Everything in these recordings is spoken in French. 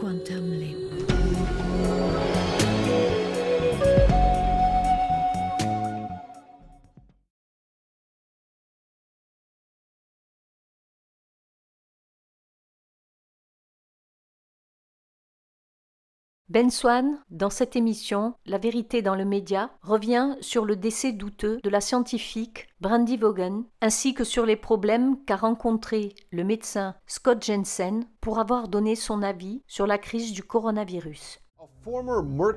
Quantum Leap. Ben Swann, dans cette émission, La vérité dans le média, revient sur le décès douteux de la scientifique Brandy Vaughan, ainsi que sur les problèmes qu'a rencontré le médecin Scott Jensen pour avoir donné son avis sur la crise du coronavirus.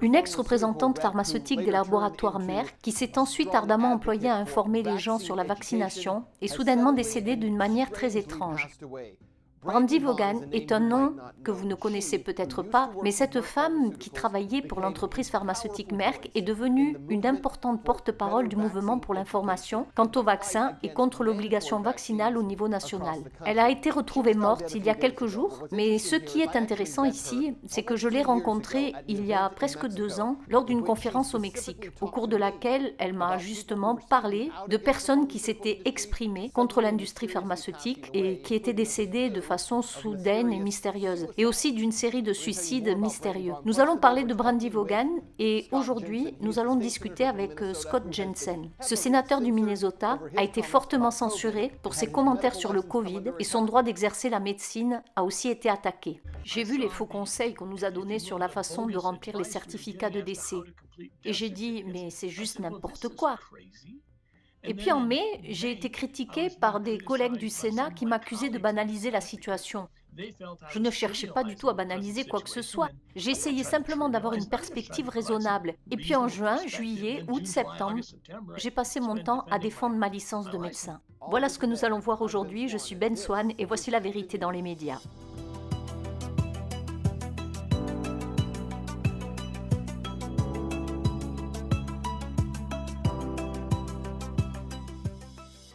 Une ex-représentante pharmaceutique des laboratoires Merck qui s'est ensuite ardemment employée à informer les gens sur la vaccination est soudainement décédée d'une manière très étrange. Brandy Vaughan est un nom que vous ne connaissez peut-être pas, mais cette femme qui travaillait pour l'entreprise pharmaceutique Merck est devenue une importante porte-parole du mouvement pour l'information quant au vaccin et contre l'obligation vaccinale au niveau national. Elle a été retrouvée morte il y a quelques jours, mais ce qui est intéressant ici, c'est que je l'ai rencontrée il y a presque 2 ans lors d'une conférence au Mexique, au cours de laquelle elle m'a justement parlé de personnes qui s'étaient exprimées contre l'industrie pharmaceutique et qui étaient décédées de façon soudaine et mystérieuse, et aussi d'une série de suicides mystérieux. Nous allons parler de Brandy Vaughan et aujourd'hui, nous allons discuter avec Scott Jensen. Ce sénateur du Minnesota a été fortement censuré pour ses commentaires sur le Covid et son droit d'exercer la médecine a aussi été attaqué. J'ai vu les faux conseils qu'on nous a donnés sur la façon de remplir les certificats de décès et j'ai dit « mais c'est juste n'importe quoi ». Et puis en mai, j'ai été critiquée par des collègues du Sénat qui m'accusaient de banaliser la situation. Je ne cherchais pas du tout à banaliser quoi que ce soit. J'ai essayé simplement d'avoir une perspective raisonnable. Et puis en juin, juillet, août, septembre, j'ai passé mon temps à défendre ma licence de médecin. Voilà ce que nous allons voir aujourd'hui. Je suis Ben Swann et voici la vérité dans les médias.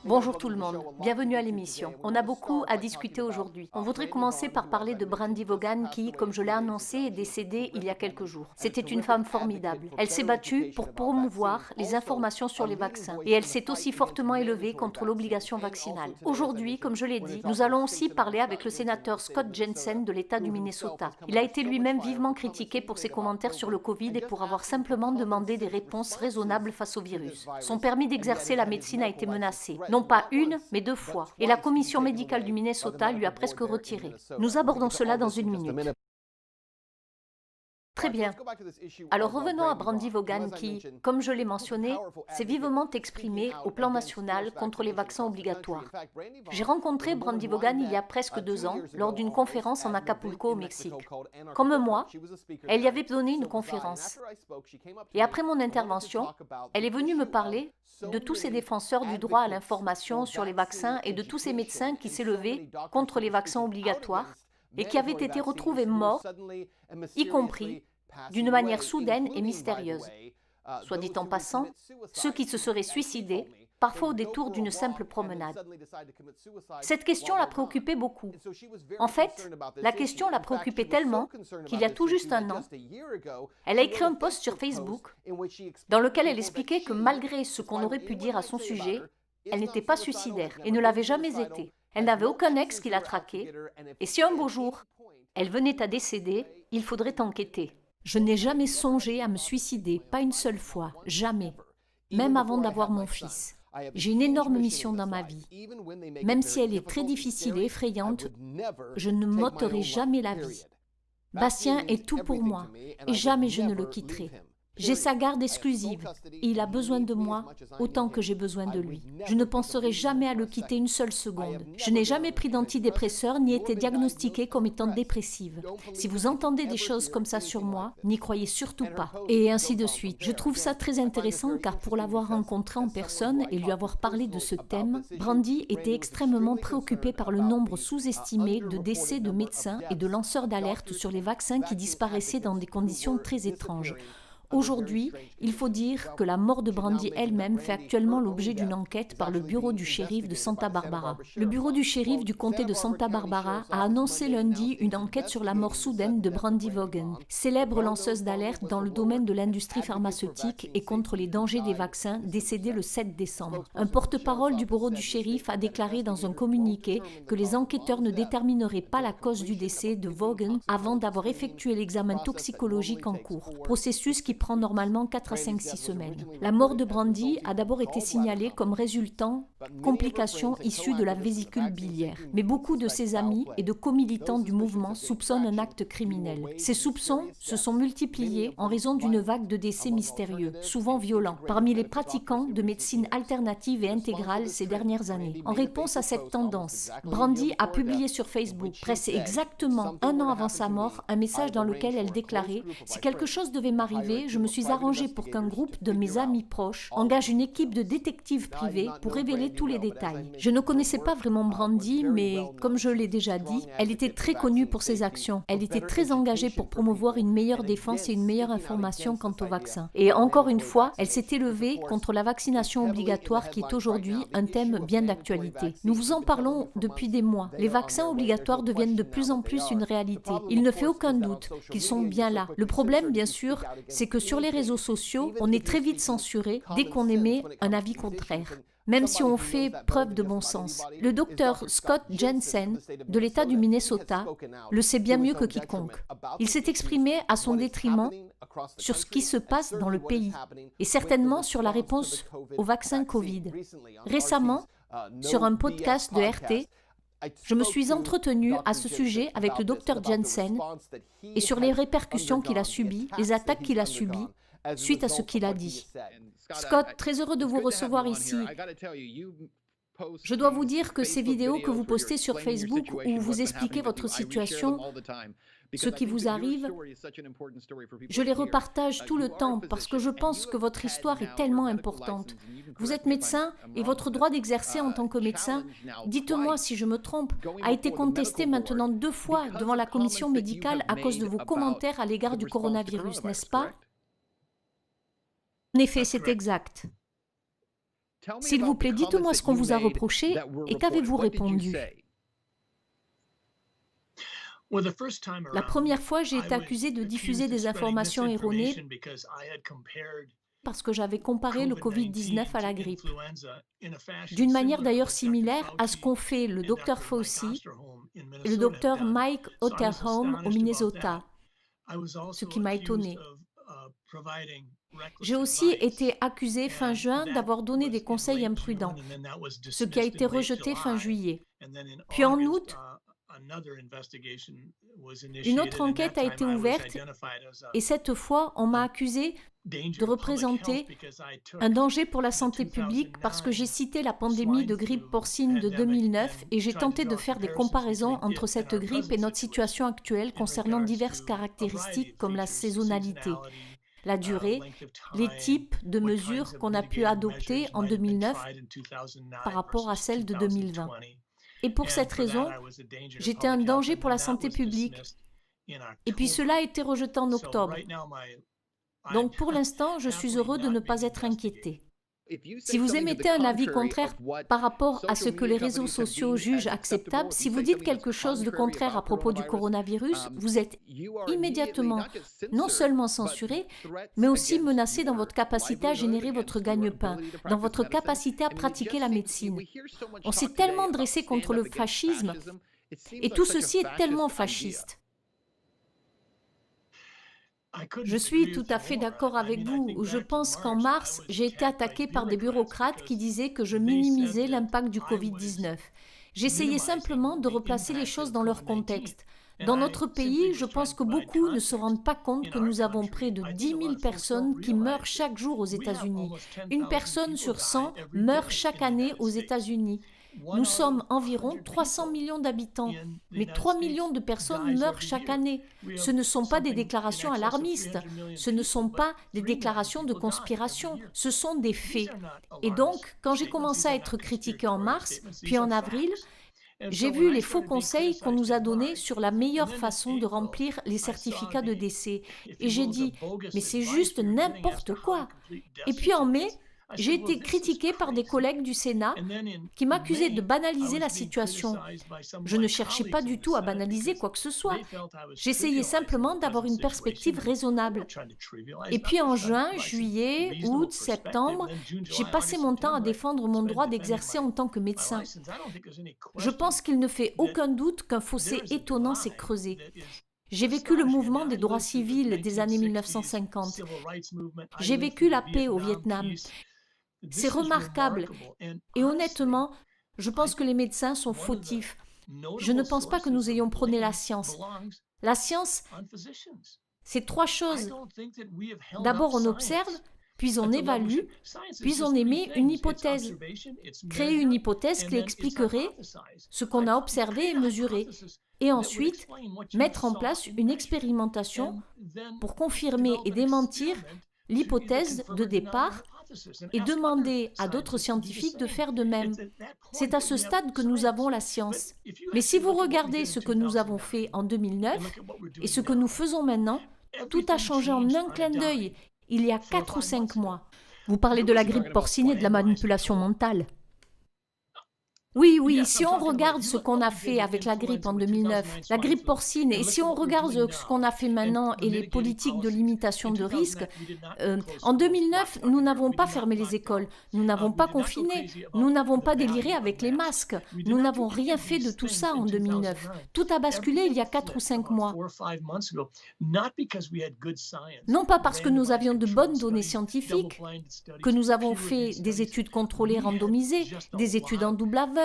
Bonjour tout le monde, bienvenue à l'émission. On a beaucoup à discuter aujourd'hui. On voudrait commencer par parler de Brandy Vaughan qui, comme je l'ai annoncé, est décédée il y a quelques jours. C'était une femme formidable. Elle s'est battue pour promouvoir les informations sur les vaccins et elle s'est aussi fortement élevée contre l'obligation vaccinale. Aujourd'hui, comme je l'ai dit, nous allons aussi parler avec le sénateur Scott Jensen de l'État du Minnesota. Il a été lui-même vivement critiqué pour ses commentaires sur le Covid et pour avoir simplement demandé des réponses raisonnables face au virus. Son permis d'exercer la médecine a été menacé. Non pas une, mais 2 fois. Et la commission médicale du Minnesota lui a presque retiré. Nous abordons cela dans 1 minute. Très bien. Alors revenons à Brandy Vaughan qui, comme je l'ai mentionné, s'est vivement exprimée au plan national contre les vaccins obligatoires. J'ai rencontré Brandy Vaughan il y a presque 2 ans lors d'une conférence en Acapulco au Mexique. Comme moi, elle y avait donné une conférence. Et après mon intervention, elle est venue me parler de tous ces défenseurs du droit à l'information sur les vaccins et de tous ces médecins qui s'élevaient contre les vaccins obligatoires et qui avaient été retrouvés morts, y compris d'une manière soudaine et mystérieuse. Soit dit en passant, ceux qui se seraient suicidés, parfois au détour d'une simple promenade. Cette question la préoccupait beaucoup. En fait, la question la préoccupait tellement qu'il y a tout juste 1 an, elle a écrit un post sur Facebook dans lequel elle expliquait que malgré ce qu'on aurait pu dire à son sujet, elle n'était pas suicidaire et ne l'avait jamais été. Elle n'avait aucun ex qui la traquait et si un beau jour, elle venait à décéder, il faudrait enquêter. Je n'ai jamais songé à me suicider, pas une seule fois, jamais, même avant d'avoir mon fils. J'ai une énorme mission dans ma vie. Même si elle est très difficile et effrayante, je ne m'ôterai jamais la vie. Bastien est tout pour moi et jamais je ne le quitterai. J'ai sa garde exclusive et il a besoin de moi autant que j'ai besoin de lui. Je ne penserai jamais à le quitter une seule seconde. Je n'ai jamais pris d'antidépresseurs ni été diagnostiquée comme étant dépressive. Si vous entendez des choses comme ça sur moi, n'y croyez surtout pas. Et ainsi de suite. Je trouve ça très intéressant car pour l'avoir rencontré en personne et lui avoir parlé de ce thème, Brandy était extrêmement préoccupée par le nombre sous-estimé de décès de médecins et de lanceurs d'alerte sur les vaccins qui disparaissaient dans des conditions très étranges. Aujourd'hui, il faut dire que la mort de Brandy elle-même fait actuellement l'objet d'une enquête par le bureau du shérif de Santa Barbara. Le bureau du shérif du comté de Santa Barbara a annoncé lundi une enquête sur la mort soudaine de Brandy Vaughan, célèbre lanceuse d'alerte dans le domaine de l'industrie pharmaceutique et contre les dangers des vaccins, décédée le 7 décembre. Un porte-parole du bureau du shérif a déclaré dans un communiqué que les enquêteurs ne détermineraient pas la cause du décès de Vaughan avant d'avoir effectué l'examen toxicologique en cours, processus qui prend normalement 4 à 6 semaines. La mort de Brandy a d'abord été signalée comme résultant complications issues de la vésicule biliaire. Mais beaucoup de ses amis et de co-militants du mouvement soupçonnent un acte criminel. Ces soupçons se sont multipliés en raison d'une vague de décès mystérieux, souvent violents, parmi les pratiquants de médecine alternative et intégrale ces dernières années. En réponse à cette tendance, Brandy a publié sur Facebook, presque exactement un an avant sa mort, un message dans lequel elle déclarait « Si quelque chose devait m'arriver, je me suis arrangée pour qu'un groupe de mes amis proches engage une équipe de détectives privés pour révéler tous les détails. Je ne connaissais pas vraiment Brandy, mais comme je l'ai déjà dit, elle était très connue pour ses actions. Elle était très engagée pour promouvoir une meilleure défense et une meilleure information quant au vaccin. Et encore une fois, elle s'est élevée contre la vaccination obligatoire qui est aujourd'hui un thème bien d'actualité. Nous vous en parlons depuis des mois. Les vaccins obligatoires deviennent de plus en plus une réalité. Il ne fait aucun doute qu'ils sont bien là. Le problème, bien sûr, c'est que sur les réseaux sociaux, on est très vite censuré dès qu'on émet un avis contraire, même si on fait preuve de bon sens. Le docteur Scott Jensen, de l'État du Minnesota, le sait bien mieux que quiconque. Il s'est exprimé à son détriment sur ce qui se passe dans le pays, et certainement sur la réponse au vaccin Covid. Récemment, sur un podcast de RT, je me suis entretenue à ce sujet avec le docteur Jensen et sur les répercussions qu'il a subies, les attaques qu'il a subies, suite à ce qu'il a dit. Scott, très heureux de vous recevoir ici. Je dois vous dire que ces vidéos que vous postez sur Facebook où vous expliquez votre situation, ce qui vous arrive, je les repartage tout le temps parce que je pense que votre histoire est tellement importante. Vous êtes médecin et votre droit d'exercer en tant que médecin, dites-moi si je me trompe, a été contesté maintenant 2 fois devant la commission médicale à cause de vos commentaires à l'égard du coronavirus, n'est-ce pas? En effet, c'est exact. S'il vous plaît, dites-moi ce qu'on vous a reproché et qu'avez-vous répondu? La première fois, j'ai été accusé de diffuser des informations erronées parce que j'avais comparé le Covid-19 à la grippe. D'une manière d'ailleurs similaire à ce qu'ont fait le Dr Fauci et le Dr Mike Otterholm au Minnesota, ce qui m'a étonné. J'ai aussi été accusé fin juin d'avoir donné des conseils imprudents, ce qui a été rejeté fin juillet. Puis en août, une autre enquête a été ouverte et cette fois, on m'a accusé de représenter un danger pour la santé publique parce que j'ai cité la pandémie de grippe porcine de 2009 et j'ai tenté de faire des comparaisons entre cette grippe et notre situation actuelle concernant diverses caractéristiques comme la saisonnalité, la durée, les types de mesures qu'on a pu adopter en 2009 par rapport à celles de 2020. Et pour cette raison, j'étais un danger pour la santé publique. Et puis cela a été rejeté en octobre. Donc pour l'instant, je suis heureux de ne pas être inquiété. Si vous émettez un avis contraire par rapport à ce que les réseaux sociaux jugent acceptable, si vous dites quelque chose de contraire à propos du coronavirus, vous êtes immédiatement non seulement censuré, mais aussi menacé dans votre capacité à générer votre gagne-pain, dans votre capacité à pratiquer la médecine. On s'est tellement dressé contre le fascisme, et tout ceci est tellement fasciste. Je suis tout à fait d'accord avec vous. Je pense qu'en mars, j'ai été attaqué par des bureaucrates qui disaient que je minimisais l'impact du Covid-19. J'essayais simplement de replacer les choses dans leur contexte. Dans notre pays, je pense que beaucoup ne se rendent pas compte que nous avons près de 10 000 personnes qui meurent chaque jour aux États-Unis. Une personne sur 100 meurt chaque année aux États-Unis. Nous sommes environ 300 millions d'habitants, mais 3 millions de personnes meurent chaque année. Ce ne sont pas des déclarations alarmistes, ce ne sont pas des déclarations de conspiration, ce sont des faits. Et donc, quand j'ai commencé à être critiqué en mars, puis en avril, J'ai vu les faux conseils qu'on nous a donnés sur la meilleure façon de remplir les certificats de décès et j'ai dit « mais c'est juste n'importe quoi ». Et puis en mai, j'ai été critiquée par des collègues du Sénat qui m'accusaient de banaliser la situation. Je ne cherchais pas du tout à banaliser quoi que ce soit. J'essayais simplement d'avoir une perspective raisonnable. Et puis en juin, juillet, août, septembre, j'ai passé mon temps à défendre mon droit d'exercer en tant que médecin. Je pense qu'il ne fait aucun doute qu'un fossé étonnant s'est creusé. J'ai vécu le mouvement des droits civils des années 1950. J'ai vécu la paix au Vietnam. C'est remarquable. Et honnêtement, je pense que les médecins sont fautifs. Je ne pense pas que nous ayons prôné la science. La science, c'est trois choses. D'abord, on observe, puis on évalue, puis on émet une hypothèse. Créer une hypothèse qui expliquerait ce qu'on a observé et mesuré. Et ensuite, mettre en place une expérimentation pour confirmer et démentir l'hypothèse de départ et demander à d'autres scientifiques de faire de même. C'est à ce stade que nous avons la science. Mais si vous regardez ce que nous avons fait en 2009 et ce que nous faisons maintenant, tout a changé en un clin d'œil, il y a 4 ou 5 mois. Vous parlez de la grippe porcine et de la manipulation mentale. Oui, si on regarde ce qu'on a fait avec la grippe en 2009, la grippe porcine, et si on regarde ce qu'on a fait maintenant et les politiques de limitation de risque, en 2009, nous n'avons pas fermé les écoles, nous n'avons pas confiné, nous n'avons pas déliré avec les masques, nous n'avons rien fait de tout ça en 2009. Tout a basculé il y a 4 ou 5 mois. Non pas parce que nous avions de bonnes données scientifiques, que nous avons fait des études contrôlées randomisées, des études en double aveugle,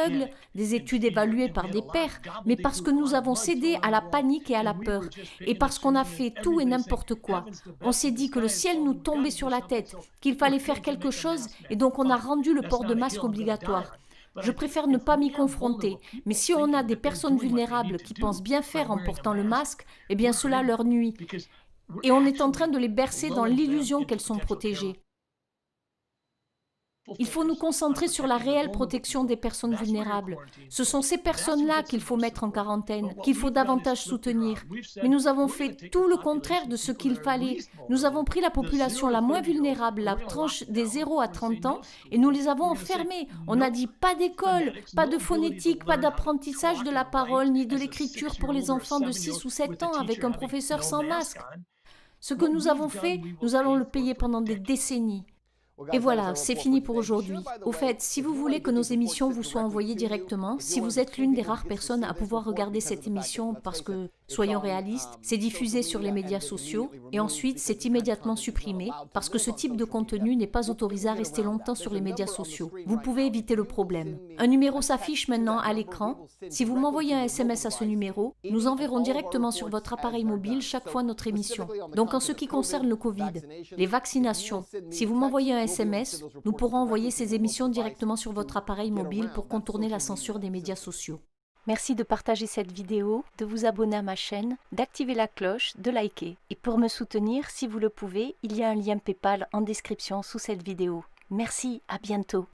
des études évaluées par des pairs, mais parce que nous avons cédé à la panique et à la peur, et parce qu'on a fait tout et n'importe quoi. On s'est dit que le ciel nous tombait sur la tête, qu'il fallait faire quelque chose, et donc on a rendu le port de masque obligatoire. Je préfère ne pas m'y confronter, mais si on a des personnes vulnérables qui pensent bien faire en portant le masque, eh bien cela leur nuit. Et on est en train de les bercer dans l'illusion qu'elles sont protégées. Il faut nous concentrer sur la réelle protection des personnes vulnérables. Ce sont ces personnes-là qu'il faut mettre en quarantaine, qu'il faut davantage soutenir. Mais nous avons fait tout le contraire de ce qu'il fallait. Nous avons pris la population la moins vulnérable, la tranche des 0 à 30 ans, et nous les avons enfermés. On a dit pas d'école, pas de phonétique, pas d'apprentissage de la parole, ni de l'écriture pour les enfants de 6 ou 7 ans avec un professeur sans masque. Ce que nous avons fait, nous allons le payer pendant des décennies. Et voilà, c'est fini pour aujourd'hui. Au fait, si vous voulez que nos émissions vous soient envoyées directement, si vous êtes l'une des rares personnes à pouvoir regarder cette émission parce que, soyons réalistes, c'est diffusé sur les médias sociaux et ensuite c'est immédiatement supprimé parce que ce type de contenu n'est pas autorisé à rester longtemps sur les médias sociaux. Vous pouvez éviter le problème. Un numéro s'affiche maintenant à l'écran. Si vous m'envoyez un SMS à ce numéro, nous enverrons directement sur votre appareil mobile chaque fois notre émission. Donc en ce qui concerne le Covid, les vaccinations, si vous m'envoyez un SMS, nous pourrons envoyer ces émissions directement sur votre appareil mobile pour contourner la censure des médias sociaux. Merci de partager cette vidéo, de vous abonner à ma chaîne, d'activer la cloche, de liker. Et pour me soutenir, si vous le pouvez, il y a un lien PayPal en description sous cette vidéo. Merci, à bientôt.